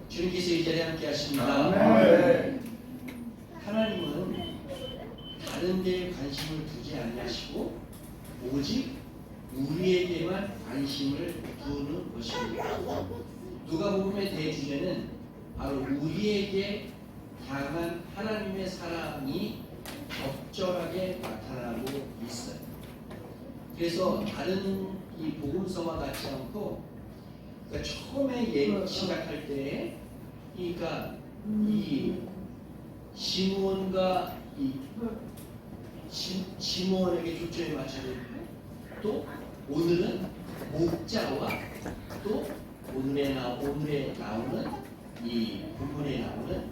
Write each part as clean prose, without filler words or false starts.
주님께서 이 자리에 함께 하십니다. 아멘. 하나님은 다른 데에 관심을 두지 아니하시고 오직 우리에게만 관심을 두는 것입니다. 누가복음의 대주제는 바로 우리에게 향한 하나님의 사랑이 적절하게 나타나고 있어요. 그래서 다른 이 복음서와 같지 않고, 그러니까 처음에 예기 시작할 때, 그러니까 이 시므온과 이 시므온에게 초점이 맞춰져 있고, 또 오늘은 목자와 또 오늘에 나오는 이 본문에 나오는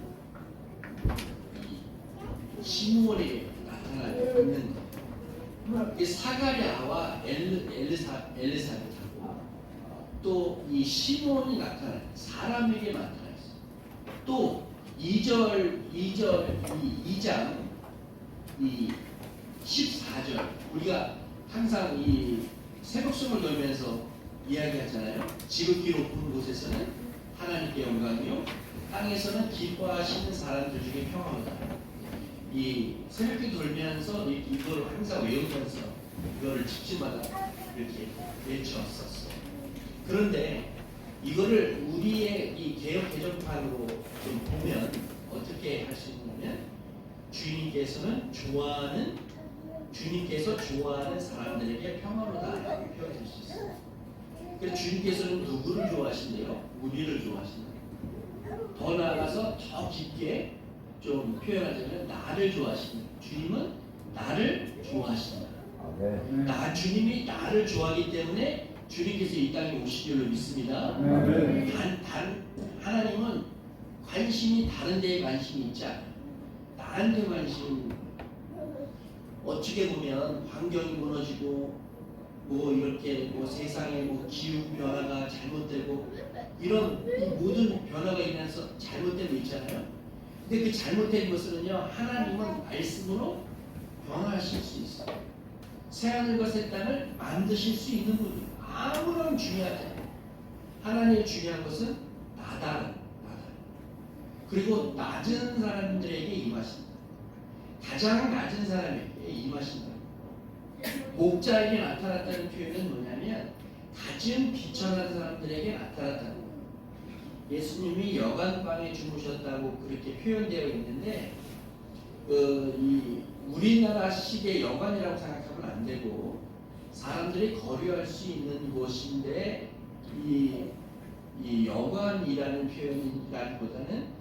이 시므온에게 나타나게 있는 이 사가랴와 엘리사벳하고 또 이 시므온이 나타나요. 사람에게 나타났어요. 또 2장 이 14절 우리가 항상 이 새벽송을 돌면서 이야기하잖아요. 지극히 높은 곳에서는 하나님께 영광이요 땅에서는 기뻐하시는 사람들 중에 평화로다. 이 새벽에 돌면서 이걸 항상 외우면서 이거를 집집마다 이렇게 외쳤었어. 그런데 이거를 우리의 이 개혁 개정판으로 좀 보면 어떻게 할 수 있냐면 주님께서 좋아하는 사람들에게 평화로다라고 표현할 수 있어요. 그래서 주님께서는 누구를 좋아하신대요? 우리를 좋아하신다. 더 나아가서 더 깊게 좀 표현하자면 나를 좋아하신다. 주님은 나를 좋아하신다. 주님이 나를 좋아하기 때문에 주님께서 이 땅에 오신 줄로 믿습니다. 하나님은 관심이 다른 데에 관심이 있지 않아요. 나한테 관심. 어떻게 보면 환경이 무너지고 뭐 이렇게 뭐 세상에 뭐 기후 변화가 잘못되고 이런 모든 변화가 일어나서 잘못된 거 있잖아요. 근데 그 잘못된 것은요 하나님은 말씀으로 변화하실 수 있어요. 새하늘과 새 땅을 만드실 수 있는 분이에요. 아무런 중요하지 않아요. 하나님의 중요한 것은 나다. 그리고 낮은 사람들에게 임하신다. 가장 낮은 사람에게 임하신다. 목자에게 나타났다는 표현은 뭐냐면 가진 비천한 사람들에게 나타났다는 거예요. 예수님이 여관방에 주무셨다고 그렇게 표현되어 있는데 이 우리나라식의 여관이라고 생각하면 안 되고 사람들이 거류할 수 있는 곳인데 이 여관이라는 표현이라기보다는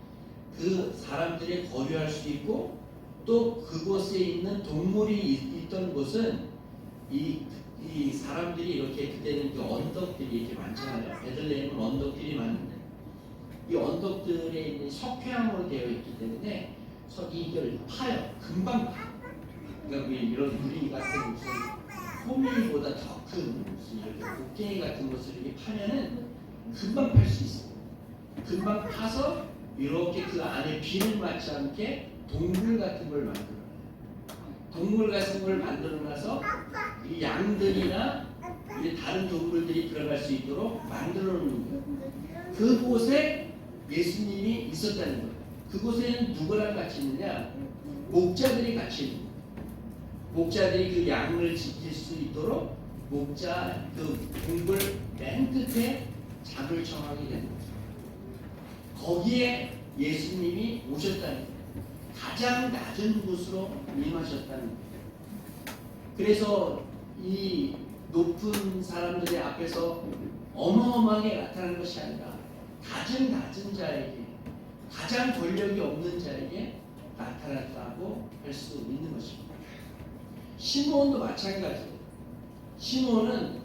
그 사람들이 거류할 수 있고 또 그곳에 있는 동물이 있던 곳은 이 사람들이 이렇게 그때는 그 언덕들이 이렇게 많잖아요. 베들레헴은 언덕들이 많은데 이 언덕들에 있는 석회암으로 되어 있기 때문에 이걸 파요. 금방 파. 그러니까 이런 유리 같은 무슨 호밀보다 더 큰 무슨 이렇게 곡괭이 같은 것을 이렇게 파면은 금방 팔 수 있어요. 금방 파서 이렇게 그 안에 비를 맞지 않게 동굴 같은 걸 만들어요. 동굴 같은 걸 만들어놔서 이 양들이나 다른 동물들이 들어갈 수 있도록 만들어 놓는 거예요. 그곳에 예수님이 있었다는 거예요. 그곳에는 누구랑 같이 있느냐? 목자들이 같이 있는 거예요. 목자들이 그 양을 지킬 수 있도록 목자 그 동굴 맨 끝에 잡을 청하게 되는 거죠. 거기에 예수님이 오셨다는 거예요. 가장 낮은 곳으로 임하셨다는 거예요. 그래서 이 높은 사람들의 앞에서 어마어마하게 나타나는 것이 아니라 가장 낮은 자에게, 가장 권력이 없는 자에게 나타났다고 할 수 있는 것입니다. 시므온도 마찬가지예요. 시므온은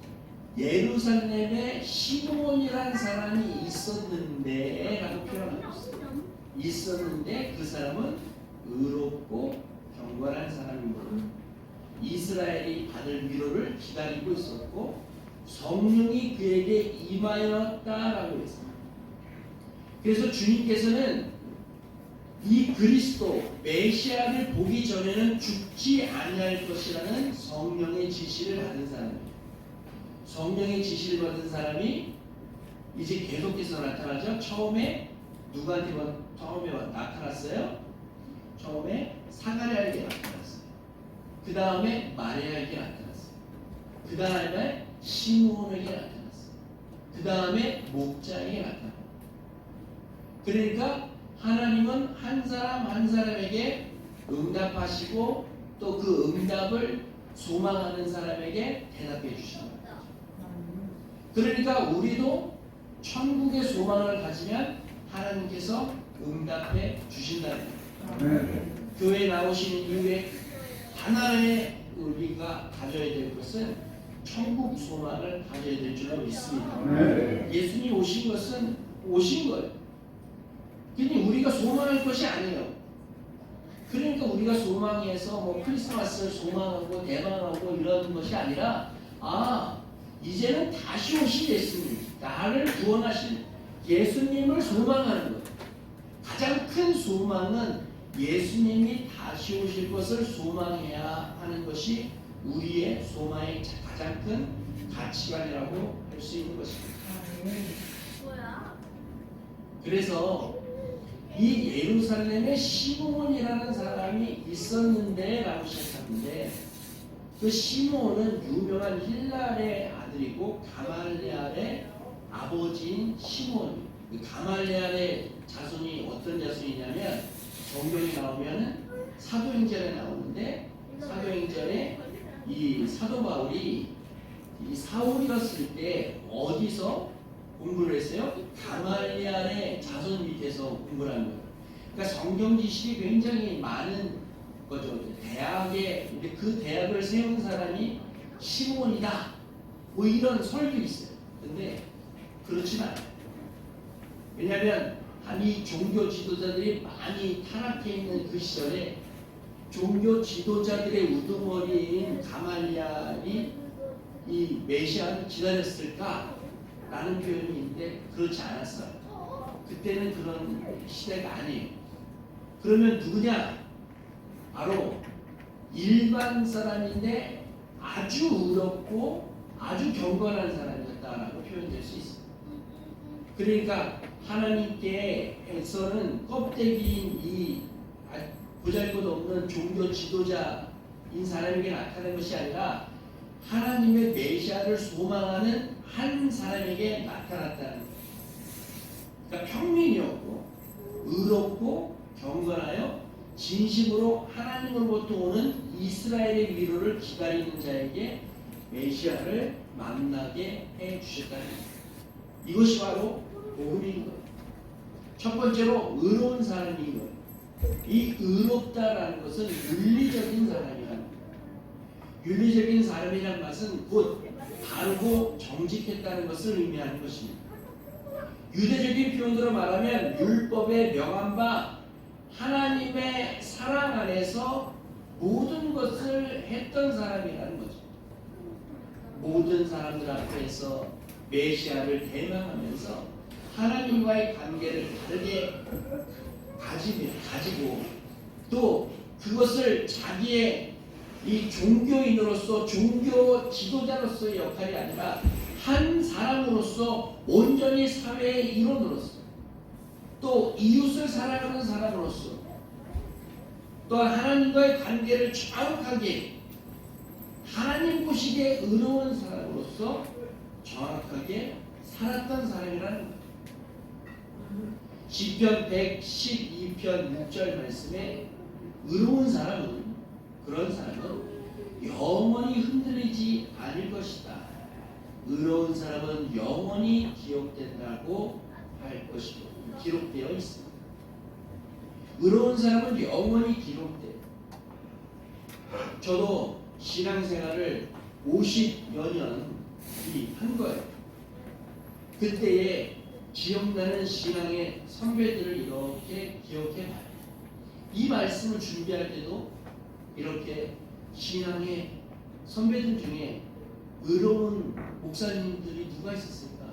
예루살렘에 시므온이라는 사람이 있었는데 라고 표현하고 있어요. 있었는데 그 사람은 의롭고 경건한 사람이므로 이스라엘이 받을 위로를 기다리고 있었고 성령이 그에게 임하였다라고 했습니다. 그래서 주님께서는 이 그리스도 메시아를 보기 전에는 죽지 아니할 것이라는 성령의 지시를 받은 사람입니다. 성령의 지시를 받은 사람이 이제 계속해서 나타나죠. 처음에 누구한테 처음에 나타났어요? 처음에 사가랴에게 나타났어요. 그 다음에 마리아에게 나타났어요. 그 다음에 시므온에게 나타났어요. 그 다음에 목자에게 나타났어요. 그러니까 하나님은 한 사람 한 사람에게 응답하시고 또 그 응답을 소망하는 사람에게 대답해 주시는 거예요. 그러니까 우리도 천국의 소망을 가지면 하나님께서 응답해 주신다는 거예요. 교회에 나오시는 이후에 하나의 우리가 가져야 될 것은 천국 소망을 가져야 될 줄로 믿습니다. 예수님 오신 것은 오신 거예요. 근데 우리가 소망할 것이 아니에요. 그러니까 우리가 소망해서 뭐 크리스마스를 소망하고 대망하고 이런 것이 아니라 이제는 다시 오실 예수님, 나를 구원하실 예수님을 소망하는 거예요. 가장 큰 소망은 예수님이 다시 오실 것을 소망해야 하는 것이 우리의 소망의 가장 큰 가치관이라고 할 수 있는 것입니다. 그래서 이 예루살렘에 시므온이라는 사람이 있었는데 라고 시작하는데, 그 시므온은 유명한 힐랄의 아들이고 가말레알의 아버지인 시므온. 가말레알의 자손이 어떤 자손이냐면 성경에 나오면 사도행전에 나오는데, 사도행전에 이 사도 바울이 이 사울이었을 때 어디서 공부를 했어요? 가말리알의 자손 밑에서 공부를 한 거예요. 그러니까 성경 지식이 굉장히 많은 거죠. 대학에, 근데 그 대학을 세운 사람이 시므온이다, 뭐 이런 설도 있어요. 근데 그렇진 않아요. 왜냐하면 이 종교 지도자들이 많이 타락해 있는 그 시절에 종교 지도자들의 우두머리인 가말리알이 이 메시아를 기다렸을까? 라는 표현이 있는데 그렇지 않았어요. 그때는 그런 시대가 아니에요. 그러면 누구냐? 바로 일반 사람인데 아주 의롭고 아주 경건한 사람이었다라고 표현될 수 있어요. 그러니까 하나님께서는 껍데기인 이 보잘것없는 종교 지도자인 사람에게 나타난 것이 아니라 하나님의 메시아를 소망하는 한 사람에게 나타났다는 거예요. 그러니까 평민이었고 의롭고 경건하여 진심으로 하나님으로부터 오는 이스라엘의 위로를 기다리는 자에게 메시아를 만나게 해주셨다는 거예요. 이것이 바로 복음인 거예요. 첫 번째로 의로운 사람인 거예요. 이 의롭다라는 것은 윤리적인 사람이라는 거예요. 윤리적인 사람이라는 것은 곧 바르고 정직했다는 것을 의미하는 것입니다. 유대적인 표현으로 말하면 율법에 명한 바 하나님의 사랑 안에서 모든 것을 했던 사람이라는 거죠. 모든 사람들 앞에서 메시아를 대망하면서 하나님과의 관계를 다르게 가지고 또 그것을 자기의 이 종교인으로서 종교 지도자로서의 역할이 아니라 한 사람으로서 온전히 사회의 일원으로서 또 이웃을 사랑하는 사람으로서 또한 하나님과의 관계를 정확하게 하나님 보시기에 의로운 사람으로서 정확하게 살았던 사람이라는 거예요. 시편 112편 6절 말씀에 의로운 사람은, 그런 사람은 영원히 흔들리지 않을 것이다. 의로운 사람은 영원히 기억된다고 할 것이고 기록되어 있습니다. 의로운 사람은 영원히 기록돼요. 저도 신앙생활을 50여 년이 한 거예요. 그때에 기억나는 신앙의 선배들을 이렇게 기억해봐요. 이 말씀을 준비할 때도 이렇게 신앙의 선배들 중에 의로운 목사님들이 누가 있었을까?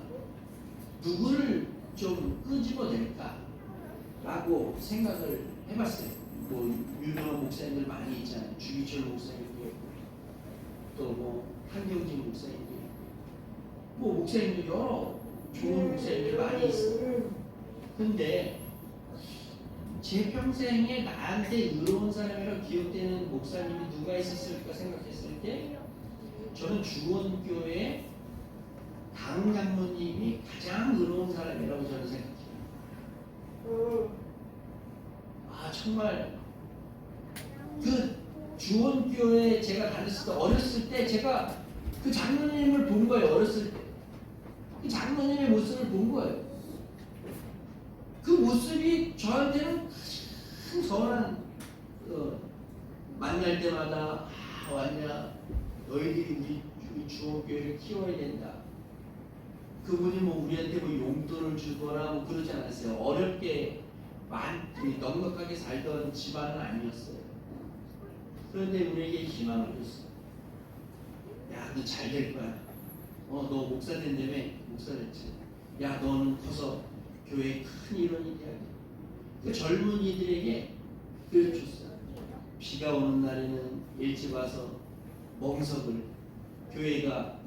누구를 좀 끄집어낼까? 라고 생각을 해봤어요. 뭐 유명한 목사님들 많이 있잖아요. 주기철 목사님도 있고 또 뭐 한경진 목사님도 있고 뭐 목사님들 여러 좋은 목사님들 많이 있어요. 근데 제 평생에 나한테 의로운 사람이라고 기억되는 목사님이 누가 있었을까 생각했을 때 저는 주원교회 강 장로님이 가장 의로운 사람이라고 저는 생각해요. 아 정말 그 주원교회 제가 다녔을 때 어렸을 때 제가 그 장로님을 본 거예요. 어렸을 때 그 장로님의 모습을 본 거예요. 그 모습이 저한테는 큰 선한 만날 때마다 아 왔냐 너희들이 우리 주원교회를 키워야 된다. 그분이 뭐 우리한테 뭐 용돈을 주거나 뭐 그러지 않았어요. 어렵게 넉넉하게 살던 집안은 아니었어요. 그런데 우리에게 희망을 줬어요. 야, 너 잘 될 거야. 너 목사 된다며. 목사 됐지. 야, 너는 커서 교회에 큰 일원이 돼야 돼. 그 젊은이들에게 그걸 줬어요. 비가 오는 날에는 일찍 와서 멍석을 교회가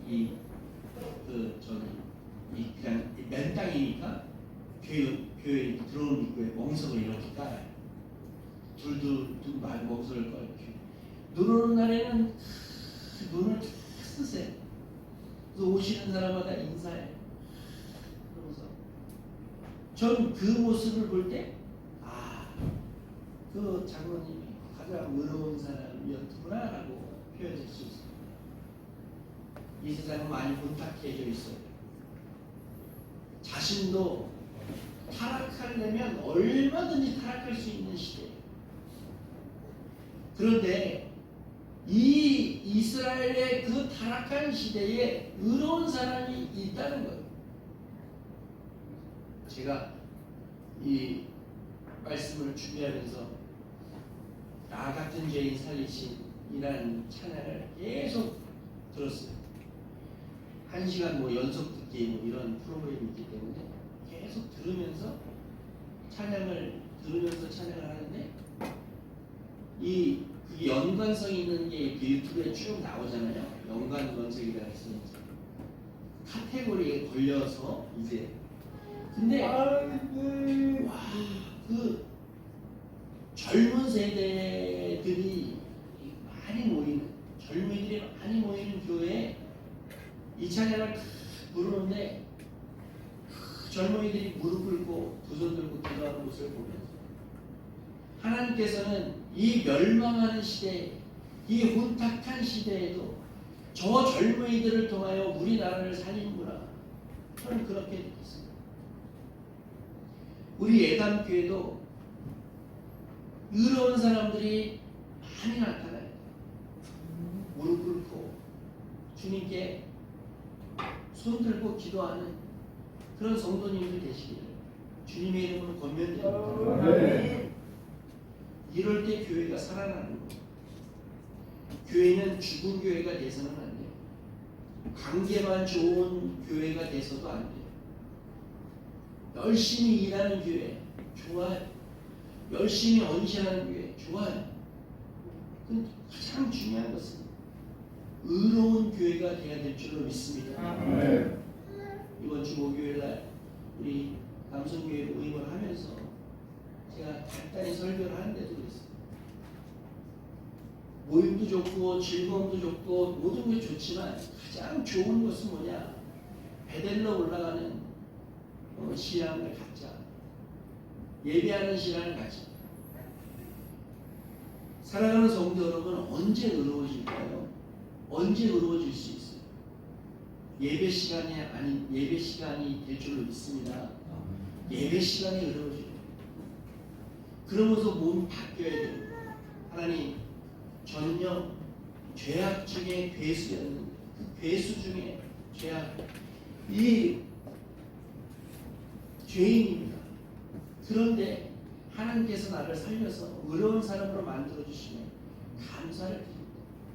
그냥 맨 땅이니까 교회 들어오는 입구에 멍석을 이렇게 깔아요. 둘 말 멍석을 깔아요. 눈 오는 날에는 눈을 쫙 쓰세요. 그래서 오시는 사람마다 인사해요. 그러면서 전 그 모습을 볼 때 그 장로님이 가장 의로운 사람이었구나라고 표현할 수 있어요. 이 세상은 많이 혼탁해져 있어요. 자신도 타락하려면 얼마든지 타락할 수 있는 시대예요. 그런데 이 이스라엘의 그 타락한 시대에 의로운 사람이 있다는 거예요. 제가 이 말씀을 준비하면서 나 같은 죄인 살리신이라는 찬양을 계속 들었어요. 1시간 뭐 연속 듣기 뭐 이런 프로그램이 있기 때문에 계속 들으면서 찬양을 하는데 그게 연관성이 있는 게 유튜브에 쭉 나오잖아요. 연관 검색이라 해서 카테고리에 걸려서 이제 근데 그 젊은 세대들이 많이 모이는 젊은이들이 많이 모이는 교회에 이 찬양을 부르는데 젊은이들이 무릎 꿇고 두 손 들고 기도하는 모습을 보면서 하나님께서는 이 멸망하는 시대, 이 혼탁한 시대에도 저 젊은이들을 통하여 우리나라를 살리는구나. 저는 그렇게 느꼈습니다. 우리 예담교회도 의로운 사람들이 많이 나타나요. 무릎 꿇고 주님께 손 들고 기도하는 그런 성도님들 되시기를 주님의 이름으로 권면드립니다. 이럴 때 교회가 살아나는 거예요. 교회는 죽은 교회가 돼서는 안 돼요. 관계만 좋은 교회가 돼서도 안 돼요. 열심히 일하는 교회 좋아요. 열심히 헌신하는 교회 좋아요. 근데 가장 중요한 것은 의로운 교회가 돼야 될 줄로 믿습니다. 이번 주 목요일날 우리 남성교회 모임을 하면서 제가 간단히 설교를 하는데도 그랬어요. 모임도 좋고 즐거움도 좋고 모든 게 좋지만 가장 좋은 것은 뭐냐? 베델로 올라가는 신앙을 갖자. 예배하는 신앙을 갖자. 사랑하는 성도 여러분, 언제 의로워질까요? 언제 의로워질 수 있어요? 예배 시간이 될 줄로 믿습니다. 예배 시간이 의로워져요. 그러면서 몸이 바뀌어야 돼요. 하나님, 저는요 죄악 중에 괴수였는데 그 괴수 중에 죄악 이 죄인입니다. 그런데 하나님께서 나를 살려서 의로운 사람으로 만들어 주시면 감사를 드립니다.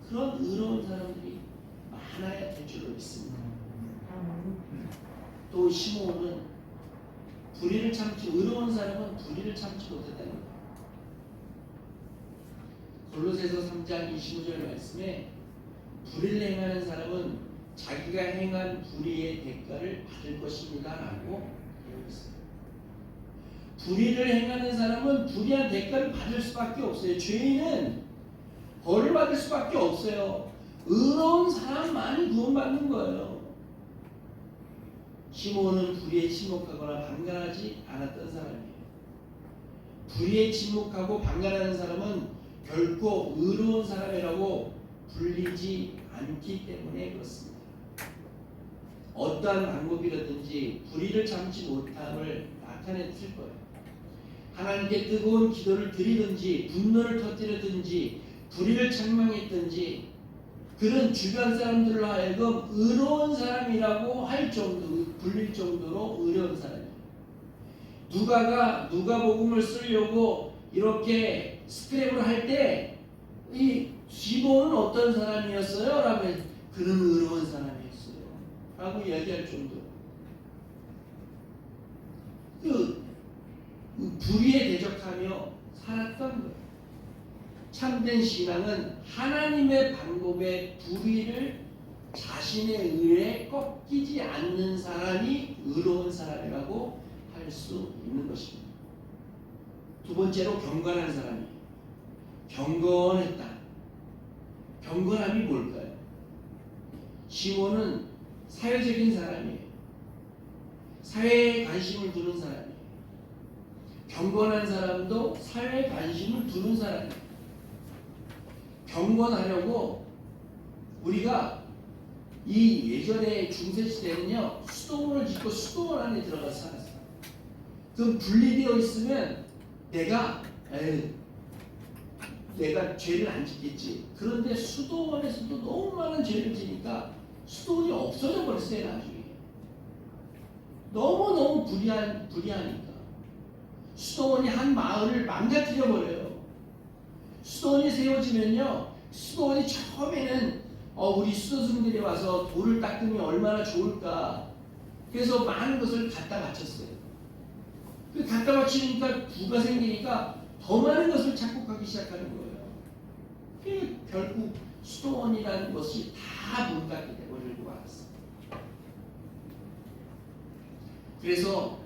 그런 의로운 사람들이 많아야 될 줄로 믿습니다. 또 시므온은 의로운 사람은 불의를 참지 못했다는 거예요. 골로새서 3장 25절 말씀에 불의를 행하는 사람은 자기가 행한 불의의 대가를 받을 것입니다 라고 되어 있습니다. 불의를 행하는 사람은 불의한 대가를 받을 수밖에 없어요. 죄인은 벌을 받을 수밖에 없어요. 의로운 사람만이 구원받는 거예요. 시몬은 불의에 침묵하거나 방관하지 않았던 사람이에요. 불의에 침묵하고 방관하는 사람은 결코 의로운 사람이라고 불리지 않기 때문에 그렇습니다. 어떠한 방법이라든지 불의를 참지 못함을 나타냈을 거예요. 하나님께 뜨거운 기도를 드리든지 분노를 터뜨리든지 불의를 책망했든지 그런 주변 사람들로 하여금 의로운 사람이라고 할 정도, 불릴 정도로 의로운 사람이에요. 누가가 누가복음을 쓰려고 이렇게 스크랩을 할 때 이 시몬은 어떤 사람이었어요? 라면 그는 의로운 사람이었어요. 라고 이야기할 정도로 그 불의에 대적하며 살았던 거예요. 참된 신앙은 하나님의 방법에 불의를 자신의 의에 꺾이지 않는 사람이 의로운 사람이라고 할 수 있는 것입니다. 두 번째로 경건한 사람이에요. 경건했다. 경건함이 뭘까요? 시몬은 사회적인 사람이에요. 사회에 관심을 두는 사람이에요. 경건한 사람도 사회에 관심을 두는 사람이에요. 경건하려고 우리가 이 예전에 중세시대는요 수도원을 짓고 수도원 안에 들어가서 살았어요. 그럼 분리되어 있으면 내가 죄를 안 짓겠지. 그런데 수도원에서도 너무 많은 죄를 지니까 수도원이 없어져 버렸어요. 나중에 너무너무 불의하니까 수도원이 한 마을을 망가뜨려 버려요. 수도원이 세워지면요 수도원이 처음에는 우리 수도승들이 와서 돌을 닦으면 얼마나 좋을까. 그래서 많은 것을 갖다 바쳤어요. 그 갖다 바치니까 부가 생기니까 더 많은 것을 착복하기 시작하는 거예요. 결국 수도원이라는 것이 다 문 닫게 되버리고 말았어요. 그래서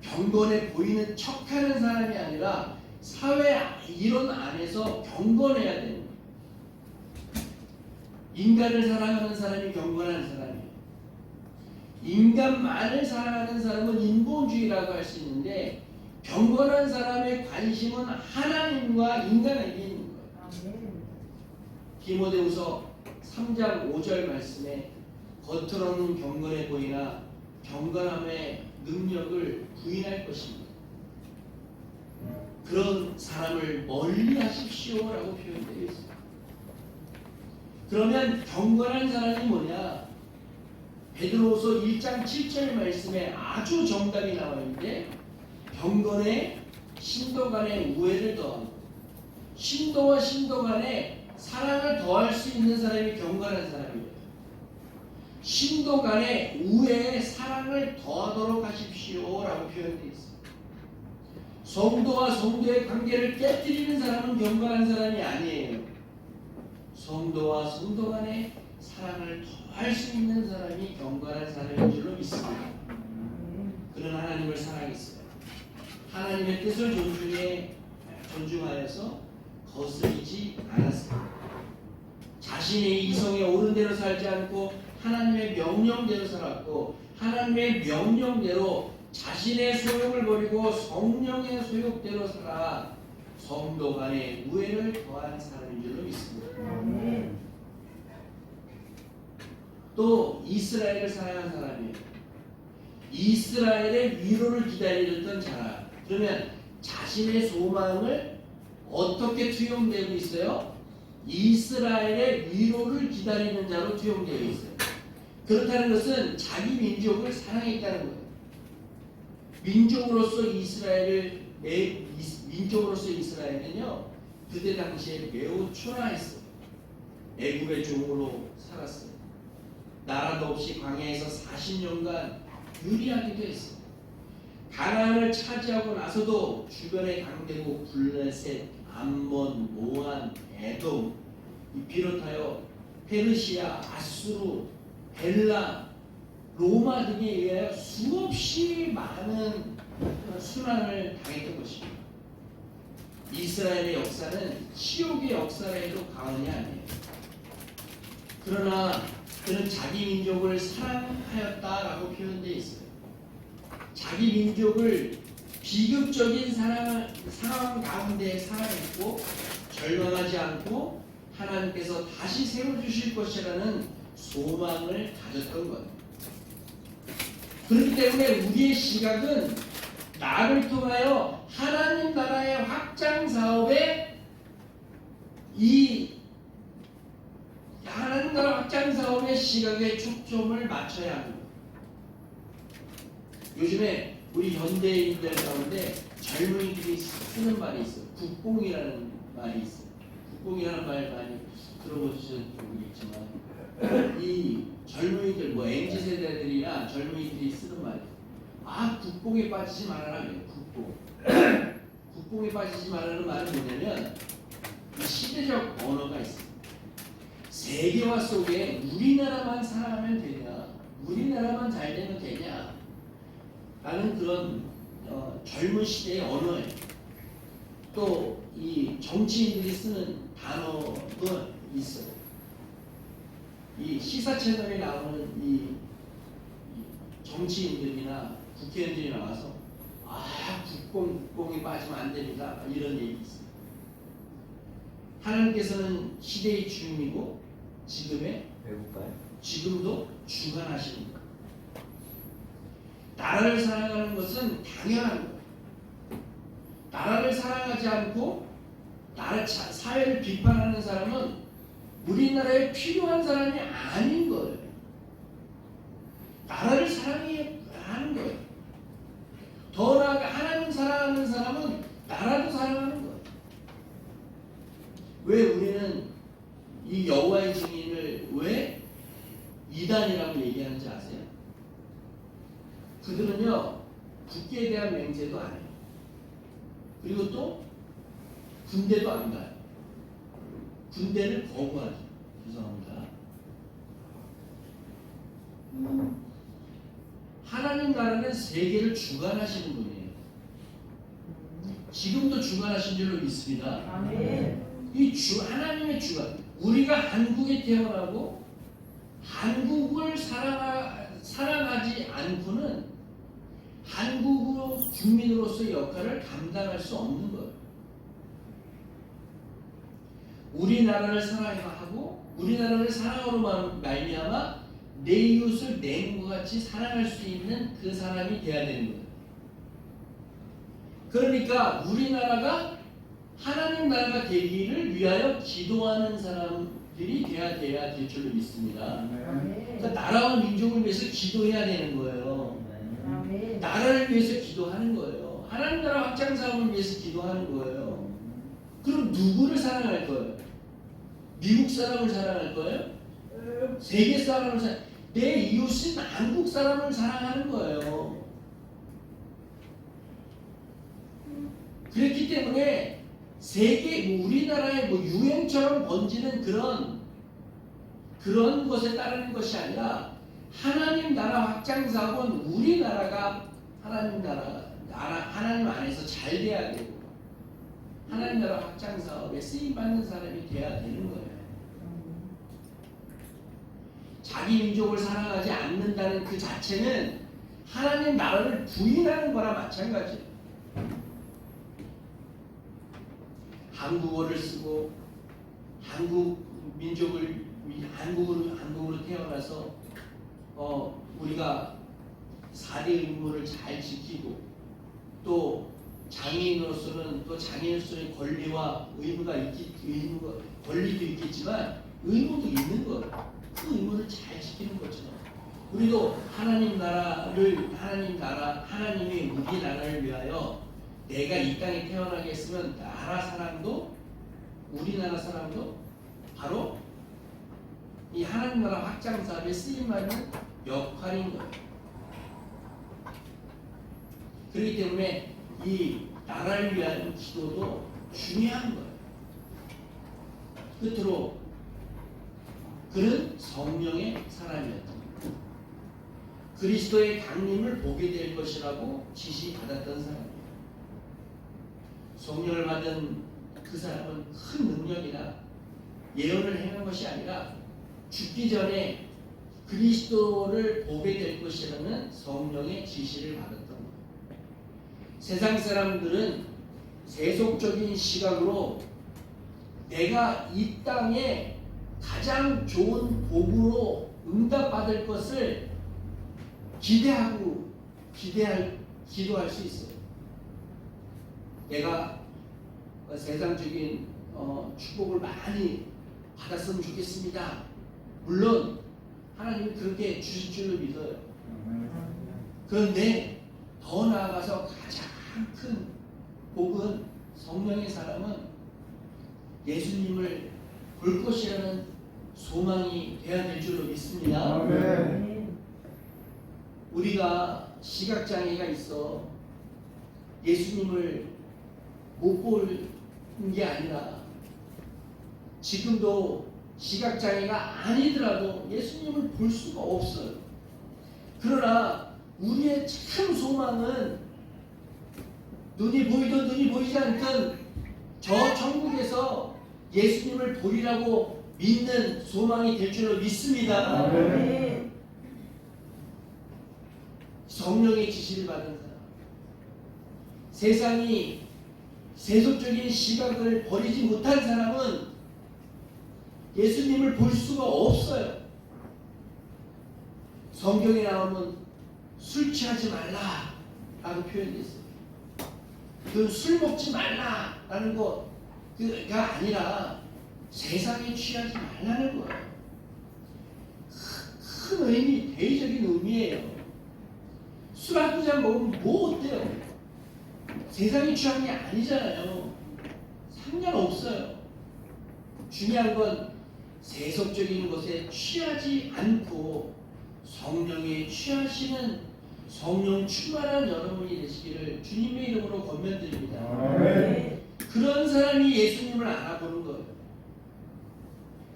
경건해 보이는 척하는 사람이 아니라 사회 이론 안에서 경건해야 되는 거예요. 인간을 사랑하는 사람이 경건한 사람이에요. 인간만을 사랑하는 사람은 인본주의라고 할 수 있는데 경건한 사람의 관심은 하나님과 인간에게 있는 거예요. 디모데후서 3장 5절 말씀에 겉으로는 경건해 보이나 경건함의 능력을 부인할 것입니다. 그런 사람을 멀리 하십시오라고 표현되어 있습니다. 그러면 경건한 사람이 뭐냐? 베드로후서 1장 7절 말씀에 아주 정답이 나와 있는데 경건에 신도 간의 우애를 더하고 신도와 신도 간에 사랑을 더할 수 있는 사람이 경건한 사람이에요. 신도 간에 우애에 사랑을 더하도록 하십시오 라고 표현되어 있습니다. 성도와 성도의 관계를 깨뜨리는 사람은 경건한 사람이 아니에요. 성도와 성도 간에 사랑을 더할 수 있는 사람이 경건한 사람인 줄로 믿습니다. 그는 하나님을 사랑했어요. 하나님의 뜻을 존중하여서 거스르지 않았어요. 자신의 이성에 옳은 대로 살지 않고 하나님의 명령대로 살았고 하나님의 명령대로 자신의 소욕을 버리고 성령의 소욕대로 살아 성도 간의 우애를 더한 사람인 줄로 믿습니다. 또 이스라엘을 사랑한 사람이에요. 이스라엘의 위로를 기다리던 자라. 그러면 자신의 소망을 어떻게 투영되고 있어요? 이스라엘의 위로를 기다리는 자로 투영되어 있어요. 그렇다는 것은 자기 민족을 사랑했다는 거예요. 민족으로서 이스라엘은요 그때 당시에 매우 초라했어요. 애굽의 종으로 살았어요. 나라도 없이 광야에서 40년간 유리하기도 했어요. 가나안을 차지하고 나서도 주변의 강대국 블레셋, 암몬, 모한, 에돔 비롯하여 페르시아, 아수르, 벨라, 로마 등에 의하여 수없이 많은 순환을 당했던 것입니다. 이스라엘의 역사는 치욕의 역사에도 과언이 아니에요. 그러나 그는 자기 민족을 사랑하였다라고 표현되어 있어요. 자기 민족을 비극적인 상황 가운데 사랑했고 절망하지 않고 하나님께서 다시 세워주실 것이라는 소망을 가졌던 것. 그렇기 때문에 우리의 시각은 나를 통하여 하나님 나라의 확장 사업에 하나님 나라 확장 사업의 시각에 초점을 맞춰야 합니다. 요즘에 우리 현대인들 가운데 젊은이들이 쓰는 말이 있어요. 국뽕이라는 말이 있어요. 국뽕이라는 말 많이 들어보셨는지 모르겠지만 이 젊은이들 MZ 세대들이나 젊은이들이 쓰는 말이에요. 국뽕에 빠지지 말아라 그래요. 국뽕에 빠지지 말라는 말은 뭐냐면 이 시대적 언어가 있어요. 세계화 속에 우리나라만 살아가면 되냐, 우리나라만 잘 되면 되냐 라는 그런 젊은 시대의 언어예요. 또 이 정치인들이 쓰는 단어도 있어요. 이 시사 채널에 나오는 이 정치인들이나 국회의원들이 나와서 국뽕에 빠지면 안 됩니다 이런 얘기 있어요. 하나님께서는 시대의 주인이고 지금도 주관하십니다. 나라를 사랑하는 것은 당연한 거예요. 나라를 사랑하지 않고 사회를 비판하는 사람은 우리나라에 필요한 사람이 아닌 거예요. 나라를 사랑해야 하는 거예요. 더 나아가 하나님 사랑하는 사람은 나라도 사랑하는 거예요. 왜 우리는 이 여호와의 증인을 왜 이단이라고 얘기하는지 아세요? 그들은요 국기에 대한 맹세도 안 해요. 그리고 또 군대도 안 가요. 군대를 거부하죠. 죄송합니다. 하나님 나라는 세계를 주관하시는 분이에요. 지금도 주관하신 줄로 믿습니다. 하나님의 주관. 우리가 한국에 태어나고 한국을 사랑하지 않고는 한국 국민으로서의 역할을 감당할 수 없는 거예요. 우리나라를 사랑하고 우리나라를 사랑으로 말미암아 내 이웃을 내 몸과 같이 사랑할 수 있는 그 사람이 돼야 되는 거예요. 그러니까 우리나라가 하나님 나라가 되기를 위하여 기도하는 사람들이 돼야 될 줄로 믿습니다. 그러니까 나라와 민족을 위해서 기도해야 되는 거예요. 나라를 위해서 기도하는 거예요. 하나님 나라 확장 사업을 위해서 기도하는 거예요. 그럼 누구를 사랑할 거예요? 미국 사람을 사랑할 거예요? 세계 사람을 내 이웃인 한국 사람을 사랑하는 거예요. 그렇기 때문에 세계 우리나라의 유행처럼 번지는 그런 것에 따르는 것이 아니라 하나님 나라 확장 사업은 우리나라가 하나님 안에서 잘 돼야 되고 하나님 나라 확장 사업에 쓰임 받는 사람이 돼야 되는 거예요. 자기 민족을 사랑하지 않는다는 그 자체는 하나님 나라를 부인하는 거나 마찬가지예요. 한국어를 쓰고 한국으로 태어나서 우리가 4대 의무를 잘 지키고 또 장애인으로서는 또 장애인으로서의 권리와 권리도 있겠지만 의무도 있는 거예요. 그 의무를 잘 지키는 것처럼 우리도 하나님의 우리 나라를 위하여 내가 이 땅에 태어나게 했으면 우리나라 사람도 바로 이 하나님 나라 확장 사업에 쓰임받는 역할인 거예요. 그렇기 때문에 이 나라를 위한 기도도 중요한 거예요. 끝으로 그는 성령의 사람이었다. 그리스도의 강림을 보게 될 것이라고 지시받았던 사람이에요. 성령을 받은 그 사람은 큰 능력이나 예언을 행한 것이 아니라 죽기 전에 그리스도를 보게 될 것이라는 성령의 지시를 받았던 거예요. 세상 사람들은 세속적인 시각으로 내가 이 땅에 가장 좋은 복으로 응답받을 것을 기도할 수 있어요. 내가 세상적인 축복을 많이 받았으면 좋겠습니다. 물론 하나님은 그렇게 주실 줄로 믿어요. 그런데 더 나아가서 가장 큰 복은 성령의 사람은 예수님을 볼 것이라는 소망이 돼야 될 줄로 믿습니다. 아멘. 우리가 시각장애가 있어 예수님을 못 보는 게 아니라 지금도 시각장애가 아니더라도 예수님을 볼 수가 없어요. 그러나 우리의 참 소망은 눈이 보이든 눈이 보이지 않든 저 천국에서 예수님을 보리라고 믿는 소망이 될 줄로 믿습니다. 아멘. 성령의 지시를 받은 사람, 세상이 세속적인 시각을 버리지 못한 사람은 예수님을 볼 수가 없어요. 성경에 나오면 술 취하지 말라라고 표현되어 있어요. 그 술 먹지 말라라는 거가 아니라 세상에 취하지 말라는 거예요. 큰 의미, 대의적인 의미예요. 술 한 잔 먹으면 뭐 어때요? 세상에 취한 게 아니잖아요. 상관없어요. 중요한 건 세속적인 것에 취하지 않고 성령에 취하시는 성령 충만한 여러분이 되시기를 주님의 이름으로 권면드립니다. 아멘. 그런 사람이 예수님을 알아보는 거예요.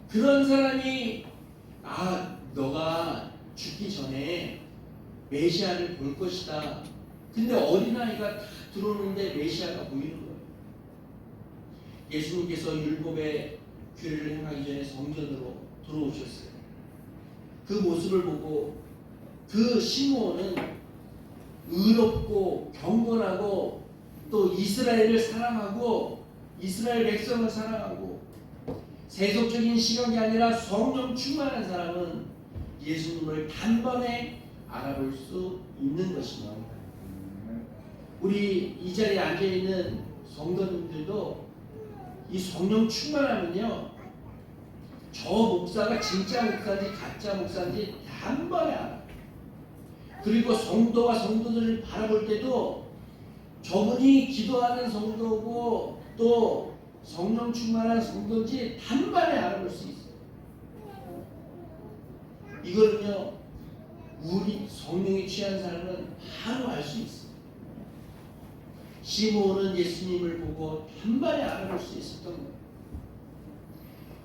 그런 사람이 너가 죽기 전에 메시아를 볼 것이다. 근데 어린아이가 다 들어오는데 메시아가 보이는 거예요. 예수님께서 율법의 규례를 행하기 전에 성전으로 들어오셨어요. 그 모습을 보고 그 시므온은 의롭고 경건하고 또 이스라엘을 사랑하고 이스라엘 백성을 사랑하고 세속적인 시각이 아니라 성령 충만한 사람은 예수님을 단번에 알아볼 수 있는 것입니다. 우리 이 자리에 앉아있는 성도님들도 이 성령 충만하면요, 저 목사가 진짜 목사인지 가짜 목사인지 단번에 알아요. 그리고 성도가 성도들을 바라볼 때도 저분이 기도하는 성도고 또 성령 충만한 성도인지 단번에 알아볼 수 있어요. 이거는요, 우리 성령에 취한 사람은 바로 알 수 있어요. 시므온은 예수님을 보고 단번에 알아볼 수 있었던 거예요.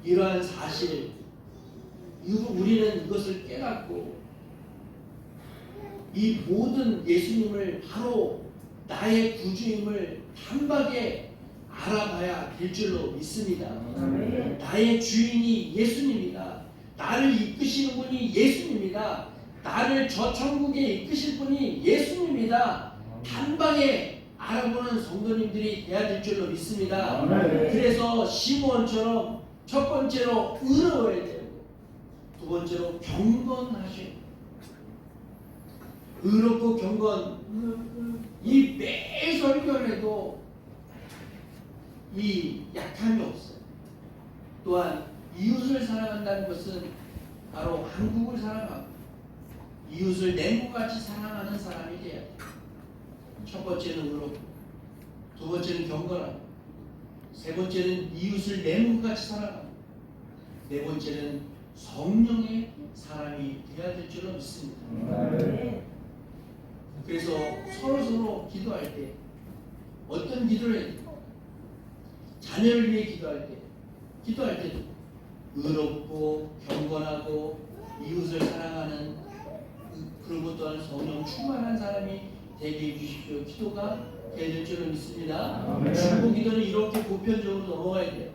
이러한 사실, 우리는 이것을 깨닫고 이 모든 예수님을 바로 나의 구주임을 단박에 알아봐야 될 줄로 믿습니다. 아멘. 나의 주인이 예수님이다. 나를 이끄시는 분이 예수님이다. 나를 저 천국에 이끄실 분이 예수님이다. 단박에 알아보는 성도님들이 돼야 될 줄로 믿습니다. 아멘. 그래서 시므온처럼 첫 번째로 의로워야 되고 두 번째로 경건하셔야 돼요. 의롭고 경건, 이 매 설교에도 이 약함이 없어요. 또한 이웃을 사랑한다는 것은 바로 한국을 사랑하고 이웃을 내 몸같이 사랑하는 사람이 돼야 돼요. 첫 번째는 의롭고, 두 번째는 경건하고, 세 번째는 이웃을 내 몸같이 사랑하고, 네 번째는 성령의 사람이 되어야 될 줄로 믿습니다. 그래서 서로 기도할 때 어떤 기도를 해야 돼요? 자녀를 위해 기도할 때도 의롭고 경건하고 이웃을 사랑하는 그리고 또한 성령 충만한 사람이 되게 해주십시오. 기도가 될 줄을 믿습니다. 아멘. 중보 기도는 이렇게 보편적으로 넘어가야 돼요.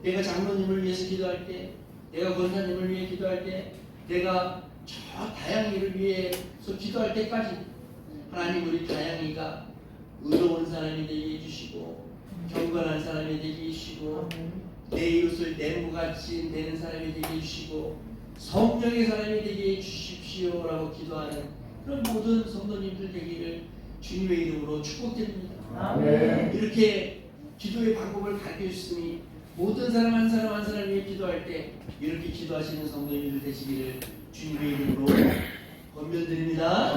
내가 장로님을 위해서 기도할 때, 내가 권사님을 위해 기도할 때, 내가 저 다양이를 위해서 기도할 때까지 하나님 우리 다양이가 의로운 사람이 되게 해주시고 경건한 사람이 되게 해주시고 내 이웃을 내 몸같이 되는 사람이 되게 해주시고 성령의 사람이 되게 해주십시오라고 기도하는 그런 모든 성도님들 되기를 주님의 이름으로 축복드립니다. 아멘. 이렇게 기도의 방법을 가르쳐 주시니 모든 사람 한 사람 한 사람 위해 기도할 때 이렇게 기도하시는 성도님들 되시기를 주님의 이름으로 권면드립니다.